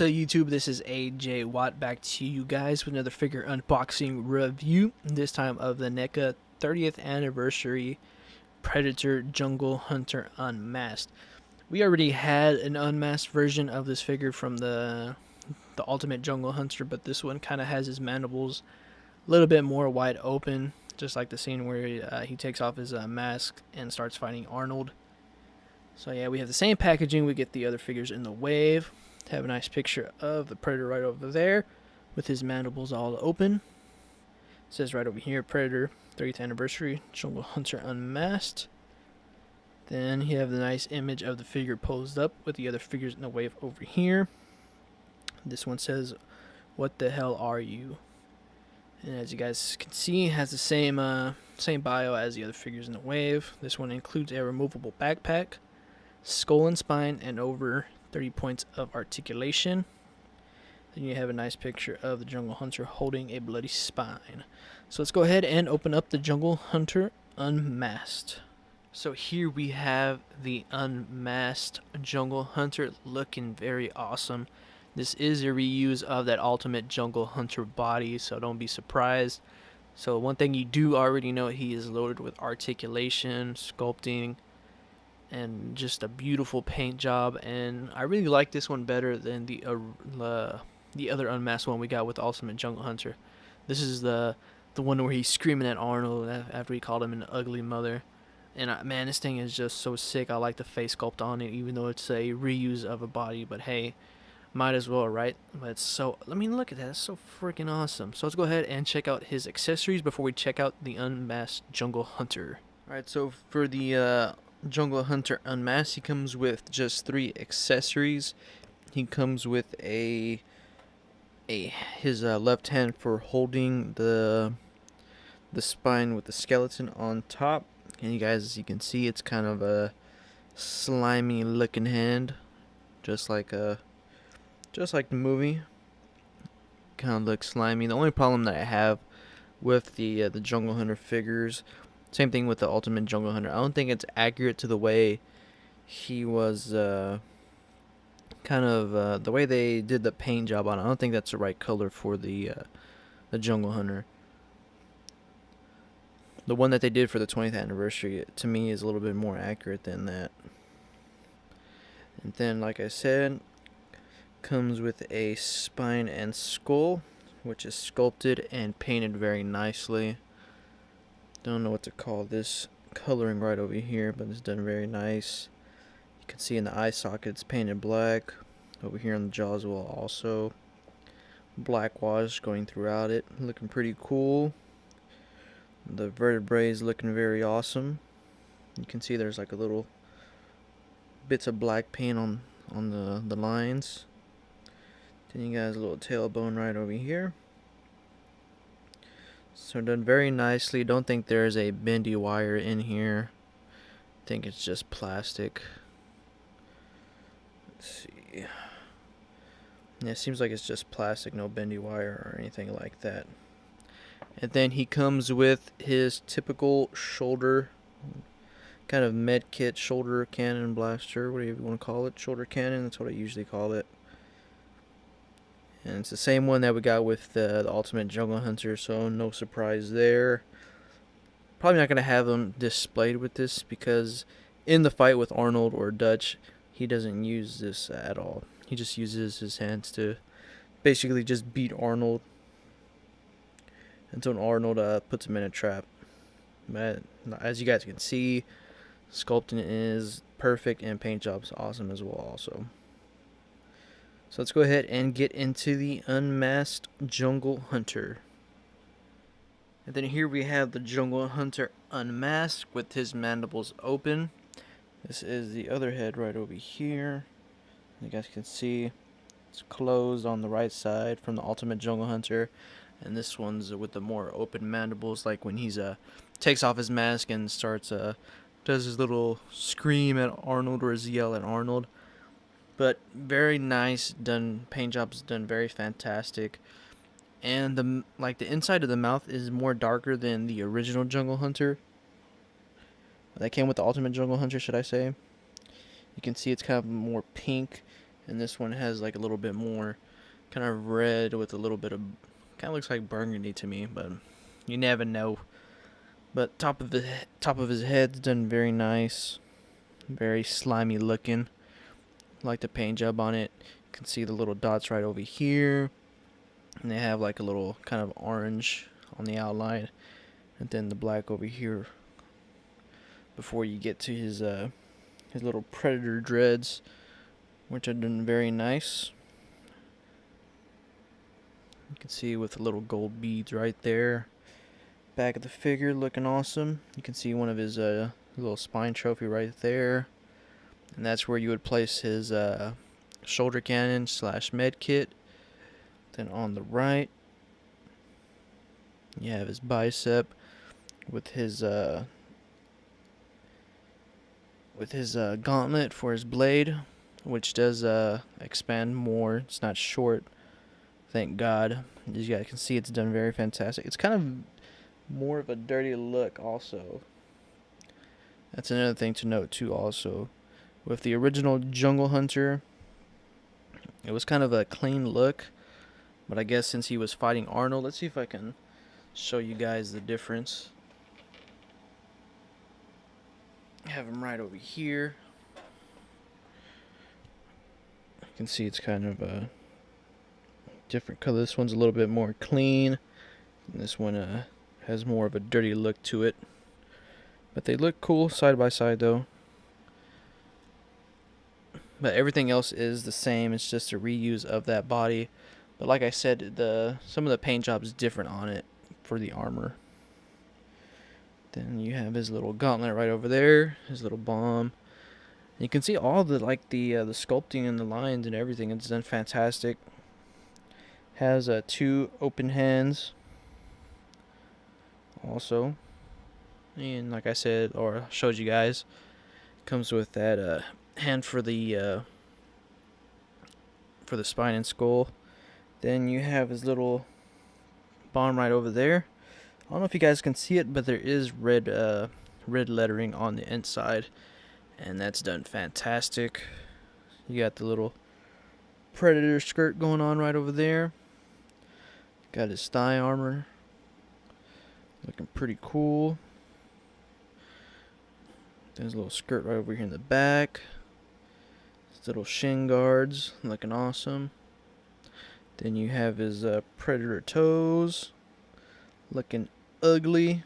What's up YouTube, this is AJ Watt back to you guys with another figure unboxing review, this time of the NECA 30th anniversary Predator Jungle Hunter Unmasked. We already had an unmasked version of this figure from the Ultimate Jungle Hunter, but this one kind of has his mandibles a little bit more wide open, just like the scene where he takes off his mask and starts fighting Arnold. So yeah, we have the same packaging. We get the other figures in the wave. Have a nice picture of the Predator right over there with his mandibles all open. It says right over here, Predator 30th Anniversary Jungle Hunter Unmasked. Then you have the nice image of the figure posed up with the other figures in the wave over here. This one says, "What the hell are you?" And as you guys can see, it has the same bio as the other figures in the wave. This one includes a removable backpack, skull and spine, and over 30 points of articulation. Then you have a nice picture of the Jungle Hunter holding a bloody spine. So let's go ahead and open up the Jungle Hunter Unmasked. So here we have the Unmasked Jungle Hunter, looking very awesome. This is a reuse of that Ultimate Jungle Hunter body, so don't be surprised. So one thing you do already know, he is loaded with articulation, sculpting, and just a beautiful paint job. And I really like this one better than the other unmasked one we got with Ultimate Jungle Hunter. This is the one where he's screaming at Arnold after he called him an ugly mother. And man, this thing is just so sick. I like the face sculpt on it, even though it's a reuse of a body. But hey, might as well, right? But it's so, I mean, look at that. It's so freaking awesome. So let's go ahead and check out his accessories before we check out the Unmasked Jungle Hunter. Alright, so for the Jungle Hunter Unmasked, he comes with just 3 accessories. He comes with his left hand for holding the spine with the skeleton on top. And you guys, as you can see, it's kind of a slimy looking hand, just like the movie. Kind of looks slimy. The only problem that I have with the Jungle Hunter figures, same thing with the Ultimate Jungle Hunter, I don't think it's accurate to the way he was the way they did the paint job on it. I don't think that's the right color for the Jungle Hunter. The one that they did for the 20th anniversary, to me, is a little bit more accurate than that. And then, like I said, comes with a spine and skull, which is sculpted and painted very nicely. Don't know what to call this coloring right over here, but it's done very nice. You can see in the eye sockets painted black. Over here on the jaw as well, also black wash going throughout it, looking pretty cool. The vertebrae is looking very awesome. You can see there's like a little bits of black paint on the lines. Then you guys a little tailbone right over here. So done very nicely. Don't think there's a bendy wire in here. I think it's just plastic. Let's see. Yeah, it seems like it's just plastic, no bendy wire or anything like that. And then he comes with his typical shoulder, kind of med kit shoulder cannon blaster, whatever you want to call it. Shoulder cannon, that's what I usually call it. And it's the same one that we got with the Ultimate Jungle Hunter, so no surprise there. Probably not going to have them displayed with this, because in the fight with Arnold or Dutch, he doesn't use this at all. He just uses his hands to basically just beat Arnold until Arnold puts him in a trap. But as you guys can see, sculpting is perfect and paint job's awesome as well also. So let's go ahead and get into the Unmasked Jungle Hunter. And then here we have the Jungle Hunter Unmasked with his mandibles open. This is the other head right over here. You guys can see it's closed on the right side from the Ultimate Jungle Hunter. And this one's with the more open mandibles, like when he's takes off his mask and starts does his little scream at Arnold or his yell at Arnold. But very nice done, paint job's done very fantastic. And the inside of the mouth is more darker than the original Jungle Hunter that came with the Ultimate Jungle Hunter, should I say. You can see it's kind of more pink And this one has like a little bit more kind of red with a little bit of, kind of looks like burgundy to me, but you never know. But top of his head's done very nice, very slimy looking. Like the paint job on it. You can see the little dots right over here, and they have like a little kind of orange on the outline, and then the black over here before you get to his little predator dreads, which are done very nice. You can see with the little gold beads right there. Back of the figure looking awesome. You can see one of his little spine trophy right there, and that's where you would place his shoulder cannon / med kit. Then on the right, you have his bicep with his gauntlet for his blade, which does expand more. It's not short, thank God. As you guys can see, it's done very fantastic. It's kind of more of a dirty look also. That's another thing to note too also. With the original Jungle Hunter, it was kind of a clean look, but I guess since he was fighting Arnold, let's see if I can show you guys the difference. I have him right over here. You can see it's kind of a different color. This one's a little bit more clean, and this one has more of a dirty look to it. But they look cool side by side though. But everything else is the same. It's just a reuse of that body. But like I said, some of the paint job is different on it for the armor. Then you have his little gauntlet right over there, his little bomb. And you can see all the the sculpting and the lines and everything. It's done fantastic. Has 2 open hands also. And like I said, or showed you guys, comes with that hand for the spine and skull. Then you have his little bomb right over there. I don't know if you guys can see it, but there is red lettering on the inside, and that's done fantastic. You got the little predator skirt going on right over there. Got his thigh armor, looking pretty cool. There's a little skirt right over here in the back. His little shin guards, looking awesome. Then you have his predator toes, looking ugly.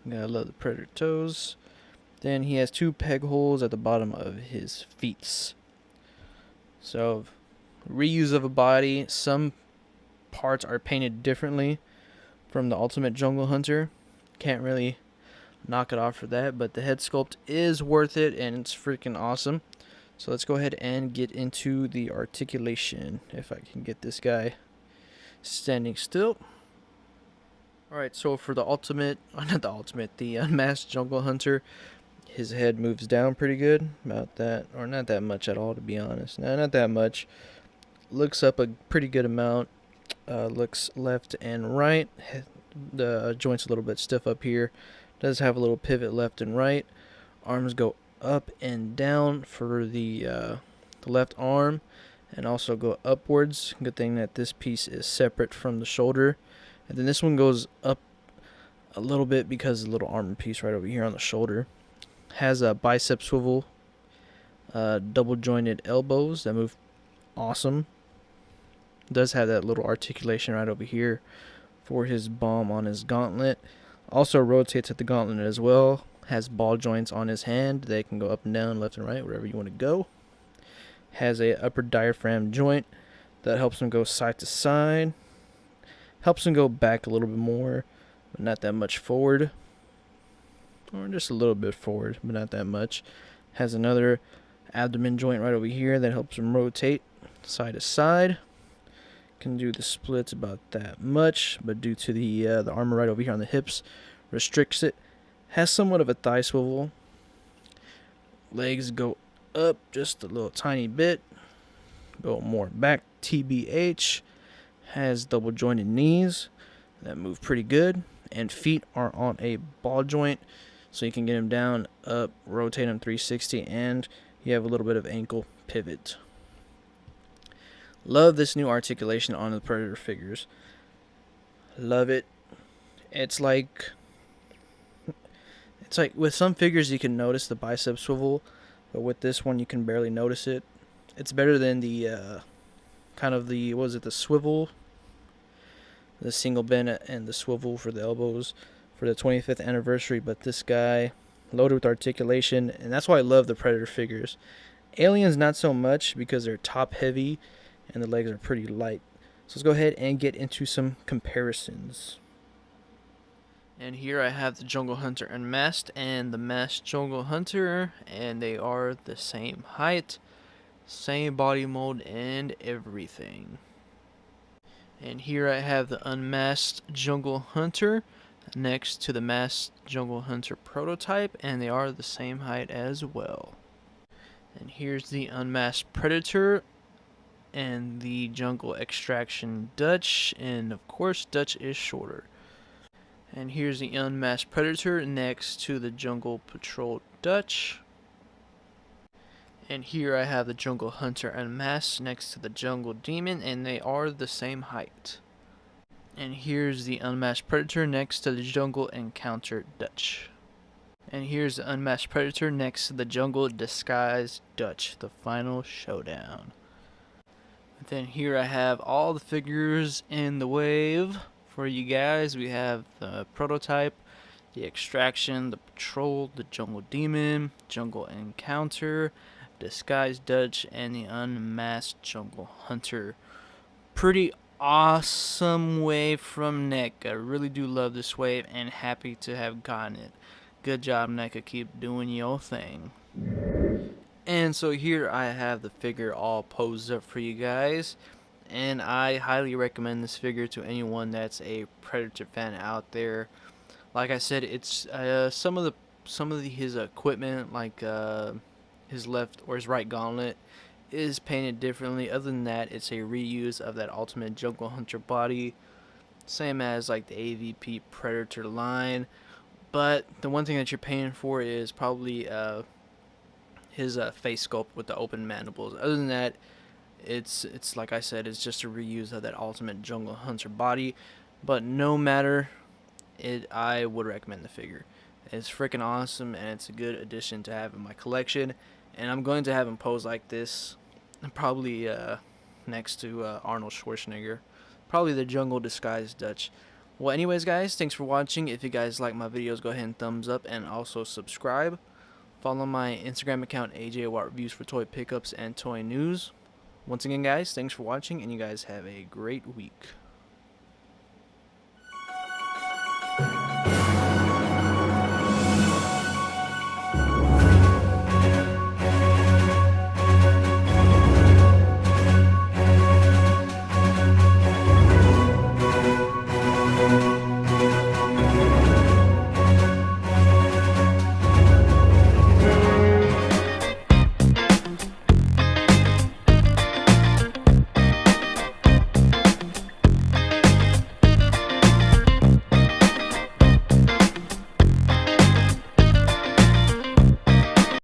Gotta love the predator toes. Then he has 2 peg holes at the bottom of his feet. So, reuse of a body. Some parts are painted differently from the Ultimate Jungle Hunter. Can't really knock it off for that, but the head sculpt is worth it, and it's freaking awesome. So let's go ahead and get into the articulation, if I can get this guy standing still. Alright, so for the the Unmasked Jungle Hunter, his head moves down pretty good, about that, or not that much at all, to be honest. No, not that much. Looks up a pretty good amount. Looks left and right. The joint's a little bit stiff up here. Does have a little pivot left and right. Arms go up and down for the left arm, and also go upwards. Good thing that this piece is separate from the shoulder. And then this one goes up a little bit because the little armor piece right over here on the shoulder has a bicep swivel, double jointed elbows that move awesome. Does have that little articulation right over here for his bomb on his gauntlet. Also rotates at the gauntlet as well. Has ball joints on his hand. They can go up and down, left and right, wherever you want to go. Has a upper diaphragm joint that helps him go side to side. Helps him go back a little bit more, but not that much forward. Or just a little bit forward, but not that much. Has another abdomen joint right over here that helps him rotate side to side. Can do the splits about that much, but due to the armor right over here on the hips, restricts it. Has somewhat of a thigh swivel. Legs go up just a little tiny bit. Go more back, TBH. Has double jointed knees that move pretty good. And feet are on a ball joint, so you can get him down, up, rotate him 360, and you have a little bit of ankle pivot. Love this new articulation on the Predator figures. Love it. It's like with some figures you can notice the bicep swivel, but with this one you can barely notice it. It's better than the the swivel, the single bend and the swivel for the elbows for the 25th anniversary, but this guy loaded with articulation, and that's why I love the Predator figures. Aliens not so much because they're top heavy and the legs are pretty light. So let's go ahead and get into some comparisons. And here I have the Jungle Hunter Unmasked and the Masked Jungle Hunter, and they are the same height, same body mold, and everything. And here I have the Unmasked Jungle Hunter next to the Masked Jungle Hunter prototype, and they are the same height as well. And here's the Unmasked Predator and the Jungle Extraction Dutch, and of course Dutch is shorter. And here's the Unmasked Predator next to the Jungle Patrol Dutch. And here I have the Jungle Hunter Unmasked next to the Jungle Demon, and they are the same height. And here's the Unmasked Predator next to the Jungle Encounter Dutch. And here's the Unmasked Predator next to the Jungle Disguise Dutch, the final showdown. And then here I have all the figures in the wave for you guys. We have the prototype, the Extraction, the Patrol, the Jungle Demon, Jungle Encounter, Disguise Dutch, and the Unmasked Jungle Hunter. Pretty awesome wave from NECA. I really do love this wave and happy to have gotten it. Good job, NECA. Keep doing your thing. And so here I have the figure all posed up for you guys, and I highly recommend this figure to anyone that's a Predator fan out there. Like I said, it's some of his equipment, like his left or his right gauntlet, is painted differently. Other than that, it's a reuse of that Ultimate Jungle Hunter body, same as like the AVP Predator line. But the one thing that you're paying for is probably his face sculpt with the open mandibles. Other than that, it's like I said, it's just a reuse of that Ultimate Jungle Hunter body. But no matter it, I would recommend the figure. It's freaking awesome, and it's a good addition to have in my collection. And I'm going to have him pose like this, probably next to Arnold Schwarzenegger, probably the Jungle Disguise Dutch. Well, anyways, guys, thanks for watching. If you guys like my videos, go ahead and thumbs up and also subscribe. Follow my Instagram account, AJ Watt Reviews, for toy pickups and toy news. Once again, guys, thanks for watching, and you guys have a great week.